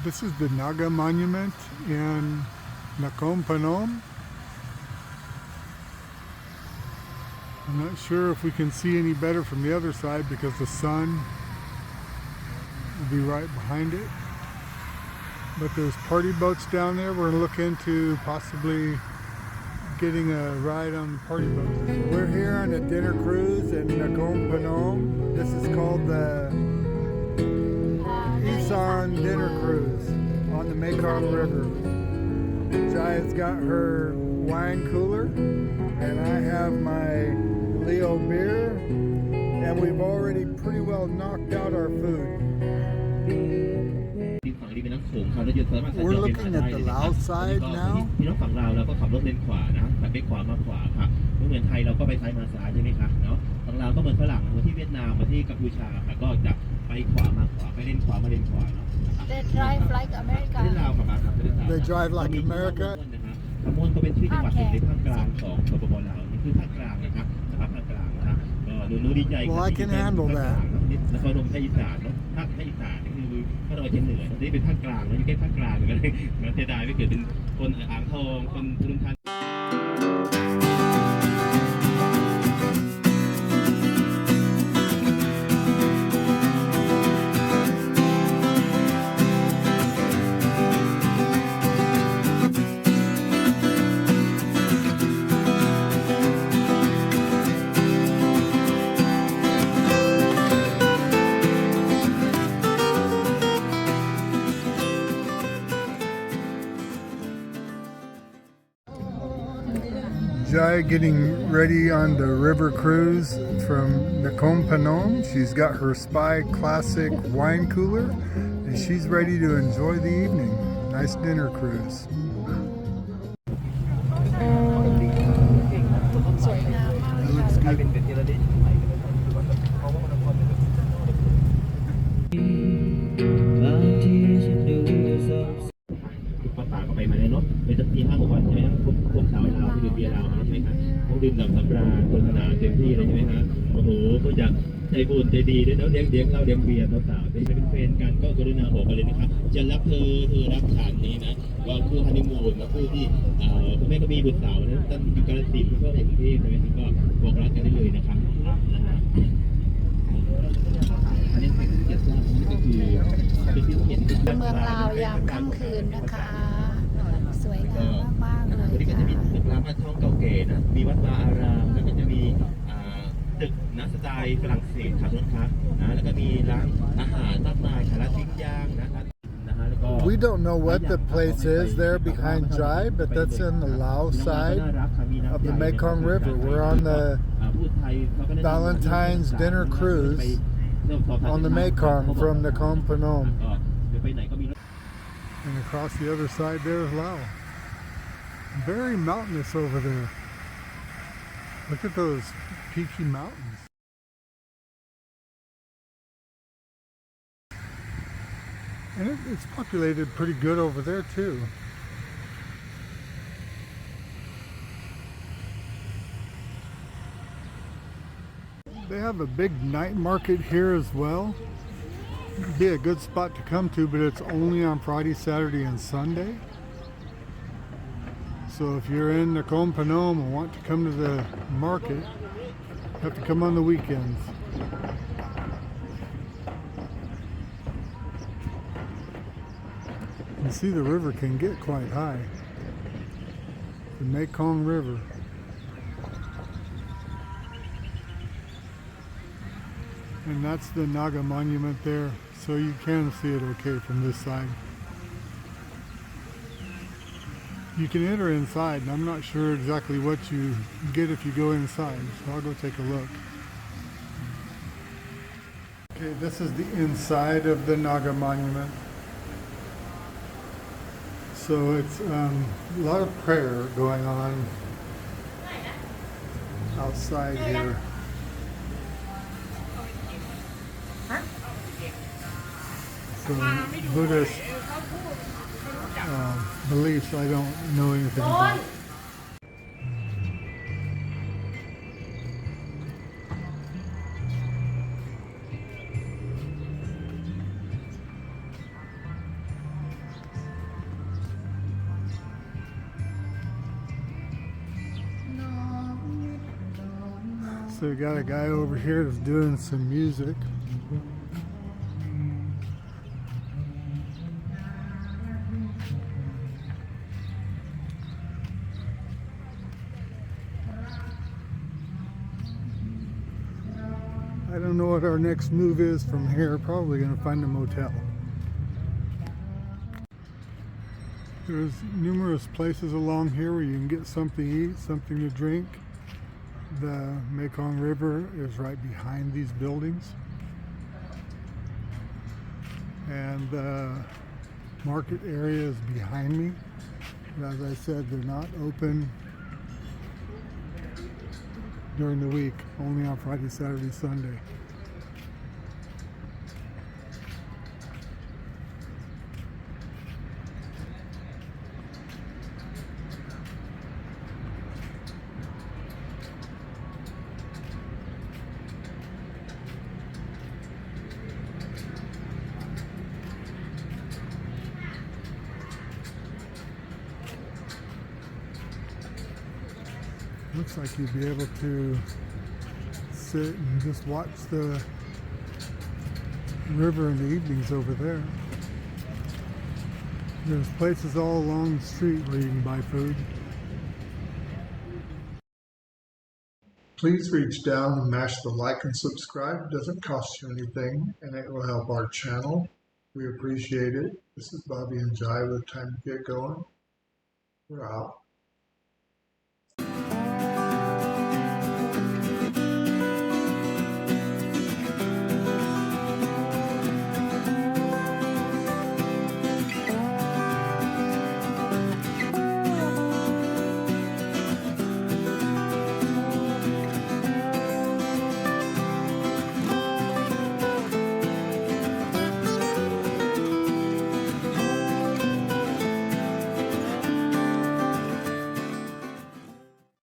This is the Naga Monument in Nakhom Phanom. I'm not sure if we can see any better from the other side because the sun will be right behind it. But there's party boats down there. We're going to look into possibly getting a ride on the party boat. We're here on a dinner cruise in Nakhom Phanom. This is called the dinner cruise on the Mekong River. Jaya's got her wine cooler and I have my Leo beer, and we've already pretty well knocked out our food. We're looking at the Laos side now. พี่น้องฝั่งลาวเราก็ขับรถเลนขวานะขับไปขวามาขวาค่ะไม่เหมือนไทยเราก็ไปซ้ายมาซ้ายใช่ไหมคะเนาะฝั่งลาวก็เหมือนฝรั่งมาที่เวียดนามมาที่กัมพูชาค่ะก็จะไปขวามาขวาไปเลนขวามาเลนขวาเนาะ They drive like America. They drive like America. ขมวนก็เป็นชื่อจังหวัดหนึ่งในภาคกลางของสปปลาวนี่คือภาคกลางนะครับภาคกลางนะก็ดูดีใจ Well, I can handle that. นครพนมภาคอีสานเนาะภาคอีสานนี่คือภาคตะวันออกเฉียงเหนือนี่เป็นภาคกลางแล้วอยู่ใกล้ภาคกลางกันเลยเสียดายไม่เกิดเป็นคนอ่างทองคนปทุมธานี Jai getting ready on the river cruise from Nakhom Phanom. She's got her Spy Classic wine cooler and she's ready to enjoy the evening. Nice dinner cruise. It looks good. ป่าก็ไปมาแล้วเนาะเป็นสัก4-5 วันใช่ไหมครับพวกสาวลาวที่ดื่มเบียร์ลาวใช่ไหมครับพวกดื่มดำสำราญคนขนาดเต็มที่เลยใช่ไหมครับโอ้โหก็จะใจบุญใจดีด้วยเนาะเลี้ยงเหล้าเลี้ยงเบียร์สาวๆเป็นแฟนกันก็กรุณาบอกกันเลยนะครับจะรักเธอรักฉันนี้นะก็คู่ฮันนีมูนนะคู่ที่คุณแม่ก็มีบุตรสาวนะตั้งอยู่กาฬสินธุ์คุณพ่อในกรุงเทพใช่ไหมครับก็บอกรักกันได้เลยนะครับอันนี้เป็นเกียรตินี่ก็คือเป็นที่เห็นเมืองลาวยามค่ำคืนนะคะสวยงามมากๆเลย วันนี้ก็จะมีตึกรามบ้านช่องเก่าเก๋นะมีวัดวาอารามแล้วก็จะมีตึกนะสไตล์ฝรั่งเศสครับนะครับนะแล้วก็มีร้านอาหารมากมายค่ะร้านปิ้งย่างนะครับ We don't know what the place is there behind Jai, but that's in the Laos side of the Mekong River. We're on the Valentine's dinner cruise on the Mekong from Nakhom Phanom. And across the other side there is Laos. Very mountainous over there. Look at those peaky mountains. And it's populated pretty good over there too. They have a big night market here as well. It'd be a good spot to come to, but it's only on Friday, Saturday, and Sunday. So if you're in Nakhom Phanom and want to come to the market, you have to come on the weekends. You see the river can get quite high. The Mekong River. And that's the Naga Monument there, so you can see it okay from this side. You can enter inside, and I'm not sure exactly what you get if you go inside, so I'll go take a look. Okay, this is the inside of the Naga Monument. So it's a lot of prayer going on outside here. So Buddhist beliefs I don't know anything about. So we got a guy over here that's doing some music. I don't know what our next move is from here. Probably going to find a motel. There's numerous places along here where you can get something to eat, something to drink. The Mekong River is right behind these buildings. And the market area is behind me. But as I said, they're not open during the week, only on Friday, Saturday, Sunday. Looks like you'd be able to sit and just watch the river in the evenings over there. There's places all along the street where you can buy food. Please reach down and mash the like and subscribe. It doesn't cost you anything and it will help our channel. We appreciate it. This is Bobby and Jai with Time to Get Going. We're out.